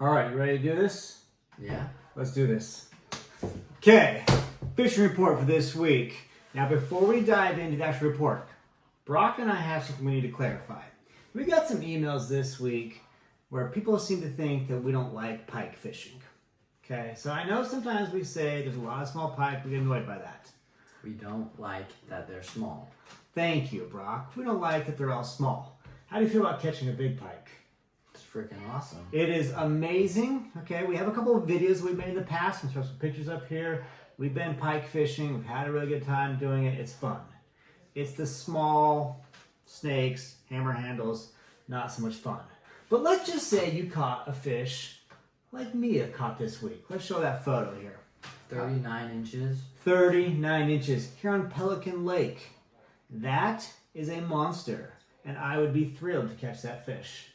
All right, you ready to do this? Yeah. Let's do this. Okay, fishing report for this week. Now, before we dive into the actual report, Brock and I have something we need to clarify. We got some emails this week where people seem to think that we don't like pike fishing. Okay, so I know sometimes we say there's a lot of small pike, we get annoyed by that. We don't like that they're small. Thank you, Brock. We don't like that they're all small. How do you feel about catching a big pike? It's freaking awesome. It is amazing. Okay, we have a couple of videos we've made in the past. I'm throw some pictures up here. We've been pike fishing. We've had a really good time doing it. It's fun. It's the small snakes, hammer handles, not so much fun. But let's just say you caught a fish like Mia caught this week. Let's show that photo here. 39 inches. 39 inches here on Pelican Lake. That is a monster, and I would be thrilled to catch that fish.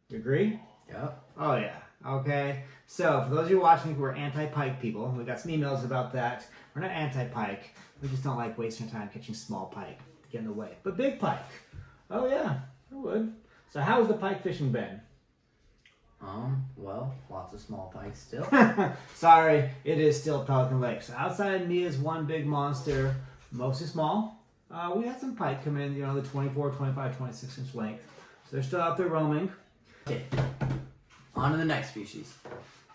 You agree? Yep. Oh yeah. Okay. So for those of you watching who are anti-pike people, we got some emails about that. We're not anti-pike. We just don't like wasting time catching small pike to get in the way. But big pike. Oh yeah, I would. So how's the pike fishing been? Well, lots of small pikes still. Sorry, it is still Pelican Lake. So outside of Mia's one big monster, mostly small, we had some pike come in, the 24, 25, 26 inch length. So they're still out there roaming. Okay. On to the next species.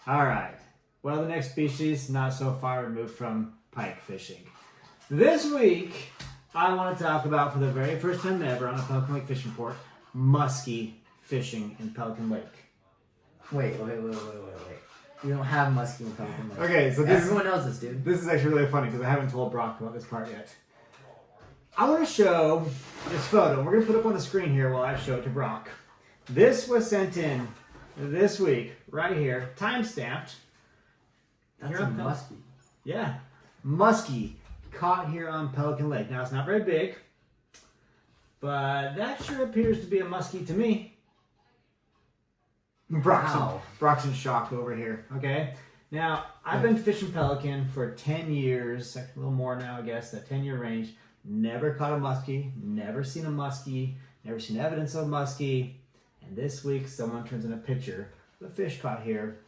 All right. Well, the next species, not so far removed from pike fishing. This week, I want to talk about, for the very first time ever on a Pelican Lake fishing report, muskie fishing in Pelican Lake. Wait. We don't have muskie in Pelican Lake. Okay, so everyone knows this, dude. This is actually really funny because I haven't told Brock about this part yet. I want to show this photo. We're going to put it up on the screen here while I show it to Brock. This was sent in this week, right here, time-stamped. That's a muskie. Yeah, muskie caught here on Pelican Lake. Now, it's not very big, but that sure appears to be a muskie to me. Brock's in shock over here, okay? Now, I've been fishing pelican for 10 years, a little more now, I guess, that 10-year range. Never caught a muskie, never seen a muskie, never seen evidence of a muskie. And this week, someone turns in a picture of a fish caught here.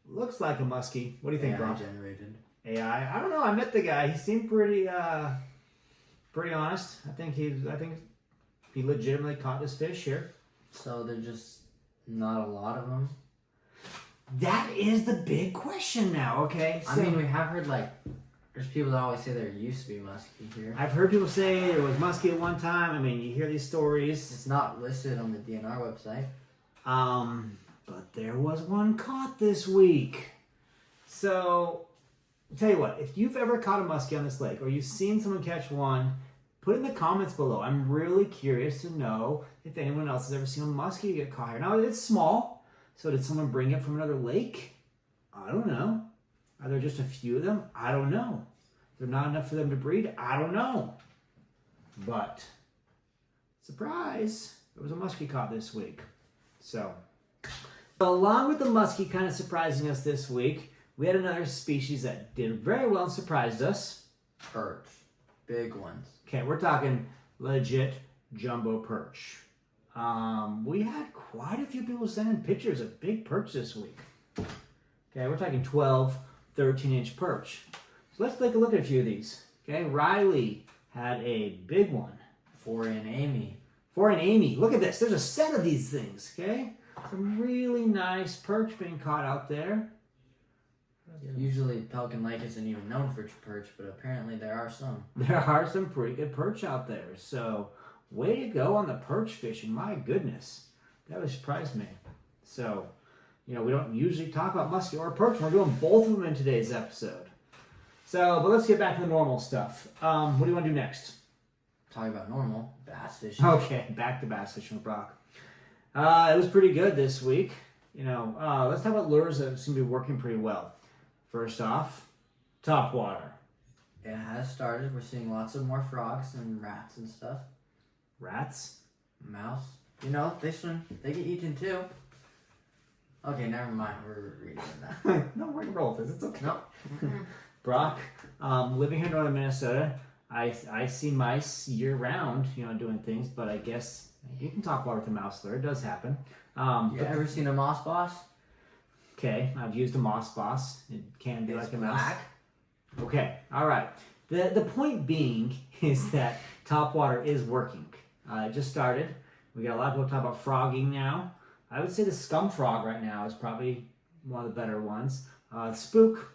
Looks like a muskie. What do you think, Brock? Generated. AI? I don't know. I met the guy. He seemed pretty honest. I think he legitimately caught this fish here. So there's just not a lot of them. That is the big question now. Okay. So, I mean, we have heard there's people that always say there used to be muskie here. I've heard people say there was muskie at one time. I mean, you hear these stories. It's not listed on the DNR website. But there was one caught this week. So, I'll tell you what, if you've ever caught a muskie on this lake or you've seen someone catch one, put in the comments below. I'm really curious to know if anyone else has ever seen a muskie get caught here. Now, it's small, so did someone bring it from another lake? I don't know. Are there just a few of them? I don't know. Is there not enough for them to breed? I don't know. But, surprise, there was a muskie caught this week. So, along with the muskie kind of surprising us this week, we had another species that did very well and surprised us. Perch. Big ones. Okay, we're talking legit jumbo perch. We had quite a few people sending pictures of big perch this week. Okay, we're talking 12, 13-inch perch. So let's take a look at a few of these. Okay, Riley had a big one. 4-in Amy. 4-in Amy. Look at this. There's a set of these things, okay? Some really nice perch being caught out there. Usually Pelican Lake isn't even known for perch, but apparently there are some. There are some pretty good perch out there. So, way to go on the perch fishing. My goodness. That would surprise me. So, we don't usually talk about muskie or perch. We're doing both of them in today's episode. So, but let's get back to the normal stuff. What do you want to do next? Talking about normal bass fishing. Okay, back to bass fishing with Brock. It was pretty good this week. Let's talk about lures that seem to be working pretty well. First off, top water. It has started. We're seeing lots of more frogs and rats and stuff. Rats? Mouse. They swim. They get eaten too. Okay, never mind. We're reading that. No, we're going to roll with this. It's okay. No. Brock, living here in northern Minnesota, I see mice year-round, doing things, but I guess you can top water with a mouse lure. It does happen. You ever seen a moss boss? Okay, I've used a Moss Boss. It can be It's like a mouse. black. Okay, all right. The point being is that topwater is working. It just started. We got a lot of people talking about frogging now. I would say the scum frog right now is probably one of the better ones. Spook.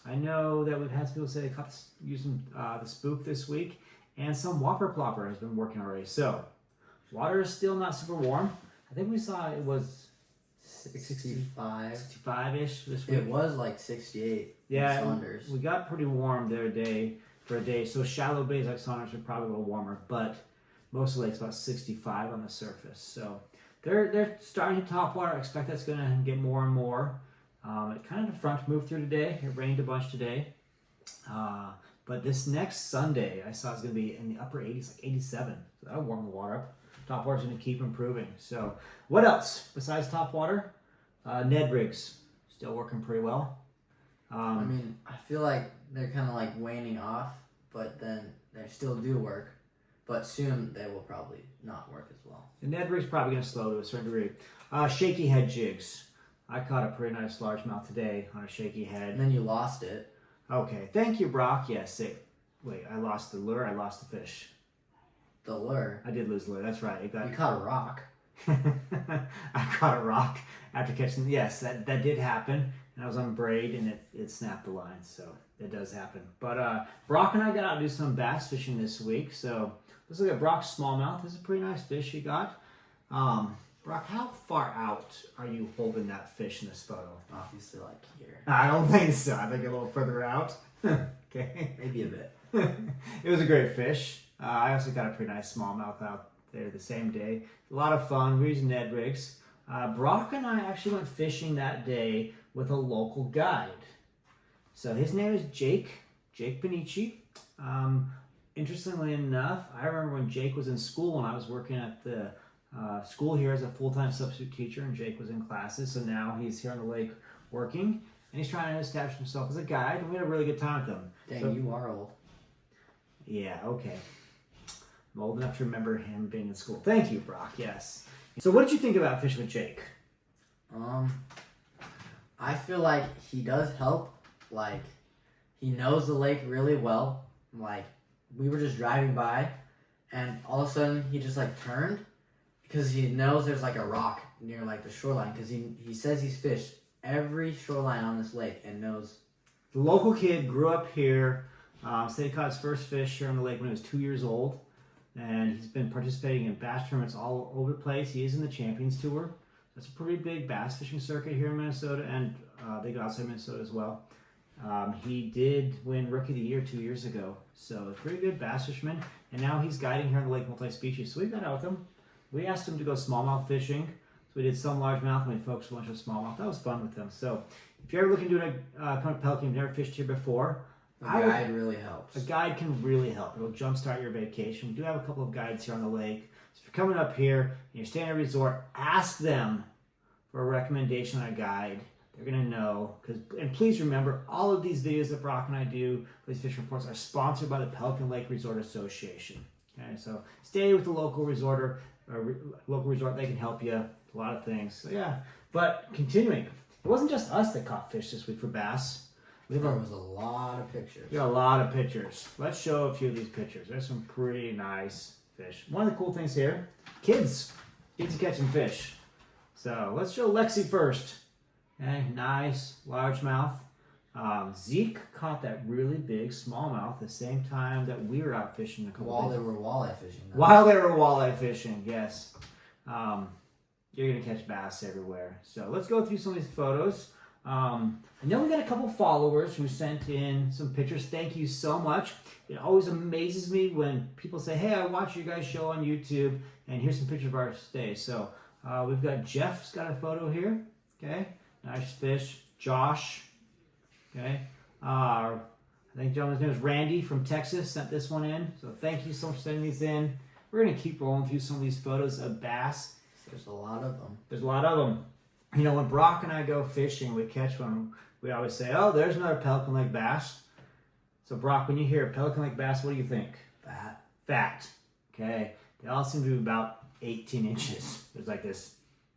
I know that we've had some people say they caught using the spook this week, and some whopper plopper has been working already. So water is still not super warm. I think we saw it was 65-ish this week. It was like 68. Yeah, in Saunders. we got pretty warm there for a day. So shallow bays like Saunders are probably a little warmer, but most of the lake's about 65 on the surface. So they're starting to top water. I expect that's going to get more and more. It kind of the front moved through today. It rained a bunch today. But this next Sunday, I saw it's going to be in the upper 80s, like 87. So that'll warm the water up. Top water's going to keep improving. So what else besides top water? Ned rigs still working pretty well. I mean, I feel like they're kind of like waning off, but then they still do work. But soon they will probably not work as well. The Ned rig's probably going to slow to a certain degree. Shaky head jigs. I caught a pretty nice largemouth today on a shaky head. And then you lost it. Okay, thank you, Brock. Yes, wait, I lost the lure. I lost the fish. The lure. I did lose the lure. That's right. You caught a rock. I caught a rock after catching. Yes, that did happen. And I was on braid and it snapped the line. So it does happen. But Brock and I got out to do some bass fishing this week. So let's look at Brock's smallmouth. This is a pretty nice fish he got. Brock, how far out are you holding that fish in this photo? Obviously, like here. I don't think so. I think a little further out. Okay. Maybe a bit. It was a great fish. I also got a pretty nice smallmouth out there the same day. A lot of fun. We're using Ned rigs. Brock and I actually went fishing that day with a local guide. So his name is Jake Benici. Interestingly enough, I remember when Jake was in school when I was working at the school here as a full-time substitute teacher, and Jake was in classes. So now he's here on the lake working, and he's trying to establish himself as a guide, and we had a really good time with him. Dang, So, you are old. yeah, okay. I'm old enough to remember him being in school. Thank you, Brock, yes. So what did you think about fishing with Jake? I feel like he does help. Like, he knows the lake really well. Like, we were just driving by, and all of a sudden, he just, like, turned, because he knows there's, like, a rock near, like, the shoreline, because he says he's fished every shoreline on this lake and knows. The local kid grew up here, said he caught his first fish here on the lake when he was 2 years old, and he's been participating in bass tournaments all over the place. He is in the Champions Tour. That's a pretty big bass fishing circuit here in Minnesota, and they go outside Minnesota as well. He did win Rookie of the Year 2 years ago, so a pretty good bass fisherman, and now he's guiding here on the lake multi-species. So we got out with him. We asked him to go smallmouth fishing, so we did some largemouth, and we focused a bunch on smallmouth. That was fun with him. So if you're ever looking to do a Pelican, you've never fished here before, A guide really helps. a guide can really help. It'll jumpstart your vacation. We do have a couple of guides here on the lake. So if you're coming up here and you're staying at a resort, ask them for a recommendation on a guide. They're going to know. And please remember, all of these videos that Brock and I do, these fishing reports, are sponsored by the Pelican Lake Resort Association. Okay, so stay with the local resort. They can help you with a lot of things. So yeah, but continuing, it wasn't just us that caught fish this week for bass. There was a lot of pictures. We got a lot of pictures. Let's show a few of these pictures. There's some pretty nice fish. One of the cool things here, kids are catching fish. So let's show Lexi first. Okay, nice largemouth. Zeke caught that really big smallmouth the same time that we were out fishing a couple While days they were walleye fishing. Though. While they were walleye fishing, yes. You're going to catch bass everywhere. So let's go through some of these photos. I know we got a couple followers who sent in some pictures. Thank you so much. It always amazes me when people say, hey, I watch your guys' show on YouTube, and here's some pictures of our stay. So we've got Jeff's got a photo here. Okay, nice fish. Josh. Okay. I think gentleman's name is Randy from Texas sent this one in. So thank you so much for sending these in. We're going to keep rolling through some of these photos of bass. There's a lot of them. There's a lot of them. You know, when Brock and I go fishing, we catch one, we always say, oh, there's another Pelican Lake bass. So Brock, when you hear Pelican Lake bass, what do you think? Fat. Okay. They all seem to be about 18 inches. There's like this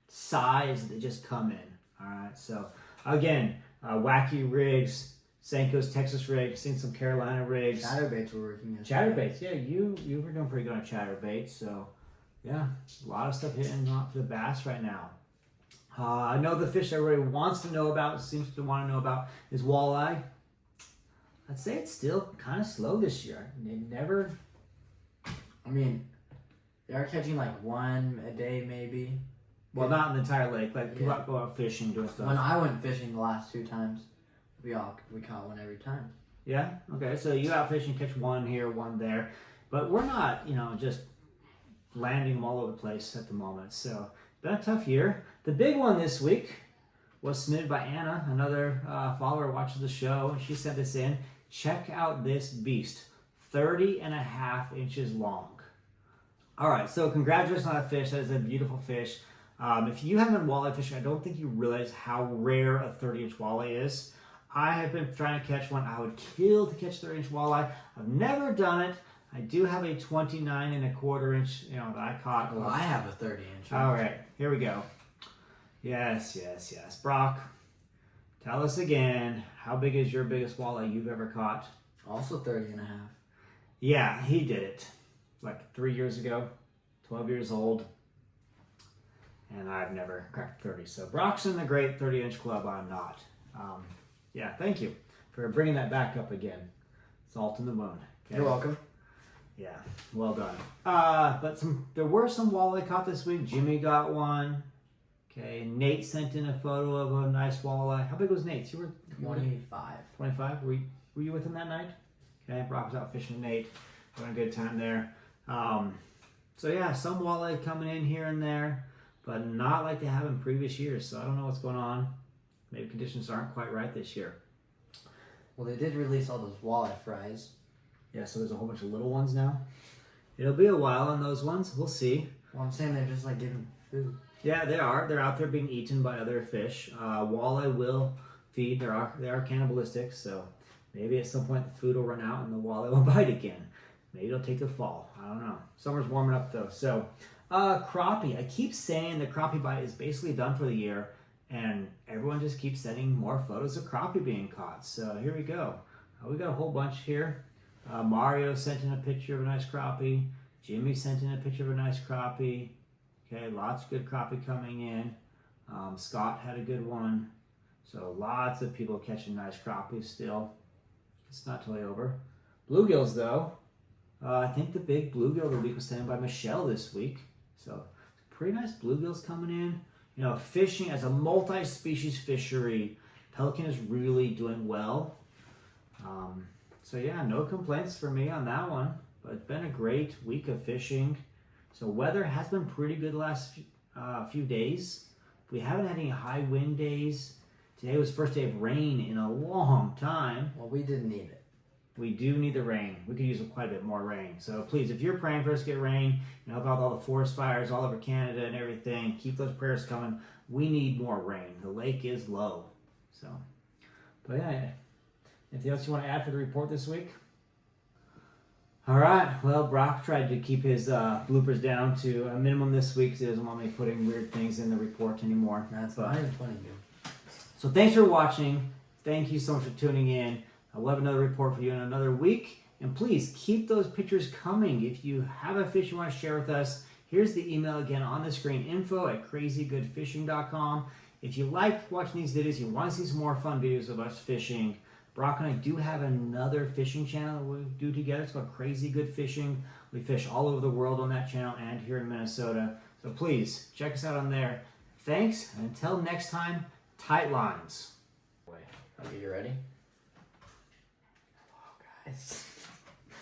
size that they just come in. All right. So Again, wacky rigs, Senko's Texas rig, seen some Carolina rigs. Chatterbaits were working. Chatterbaits, yeah, you were doing pretty good on chatterbaits. So, yeah, a lot of stuff hitting off the bass right now. I know the fish everybody wants to know about, seems to want to know about, is walleye. I'd say it's still kind of slow this year. It never. I mean, they are catching like one a day maybe. Well, not in the entire lake. Like Yeah. go out fishing, doing stuff. When I went fishing the last 2 times, we caught one every time. Yeah. Okay. So you out fishing, catch one here, one there, but we're not, just landing them all over the place at the moment. So been a tough year. The big one this week was submitted by Anna, another follower watches the show. She sent this in. Check out this beast, 30.5 inches long. All right. So congratulations on that fish. That is a beautiful fish. If you haven't been walleye fishing, I don't think you realize how rare a 30-inch walleye is. I have been trying to catch one. I would kill to catch 30-inch walleye. I've never done it. I do have a 29.25 inch, that I caught. Well, I have a 30-inch. All right, here we go. Yes. Brock, tell us again, how big is your biggest walleye you've ever caught? Also 30.5. Yeah, he did it like 3 years ago, 12 years old. And I've never cracked 30. So Brock's in the great 30-inch club. I'm not. Yeah, thank you for bringing that back up again. Salt in the wound. Okay? You're welcome. Yeah, well done. But there were some walleye caught this week. Jimmy got one. Okay, Nate sent in a photo of a nice walleye. How big was Nate's? You were 25. 25? Were you with him that night? Okay, Brock was out fishing with Nate. Having a good time there. So yeah, some walleye coming in here and there, but not like they have in previous years. So I don't know what's going on. Maybe conditions aren't quite right this year. Well, they did release all those walleye fries. Yeah, so there's a whole bunch of little ones now. It'll be a while on those ones. We'll see. Well, I'm saying they're just like giving food. Yeah, they are. They're out there being eaten by other fish. Walleye will feed. They are cannibalistic, so maybe at some point the food will run out and the walleye will bite again. Maybe it'll take the fall. I don't know. Summer's warming up though. So, crappie. I keep saying the crappie bite is basically done for the year, and everyone just keeps sending more photos of crappie being caught. So here we go. We got a whole bunch here. Mario sent in a picture of a nice crappie. Jimmy sent in a picture of a nice crappie. Okay, lots of good crappie coming in. Scott had a good one. So lots of people catching nice crappies still. It's not totally over. Bluegills though. I think the big bluegill of the week was sent in by Michelle this week. So pretty nice bluegills coming in. Fishing as a multi-species fishery, Pelican is really doing well. So yeah, no complaints for me on that one. But it's been a great week of fishing. So weather has been pretty good the last few days. We haven't had any high wind days. Today was the first day of rain in a long time. Well, we didn't need it. We do need the rain. We could use quite a bit more rain. So please, if you're praying for us to get rain, help out all the forest fires all over Canada and everything, keep those prayers coming. We need more rain. The lake is low. So, but yeah, anything else you want to add for the report this week? All right. Well, Brock tried to keep his bloopers down to a minimum this week because he doesn't want me putting weird things in the report anymore. That's not even funny, dude. So thanks for watching. Thank you so much for tuning in. I'll have another report for you in another week. And please keep those pictures coming. If you have a fish you want to share with us, here's the email again on the screen, info@crazygoodfishing.com. If you like watching these videos, you want to see some more fun videos of us fishing, Brock and I do have another fishing channel that we do together. It's called Crazy Good Fishing. We fish all over the world on that channel and here in Minnesota. So please check us out on there. Thanks, and until next time, tight lines. Okay, you ready? Oh, guys.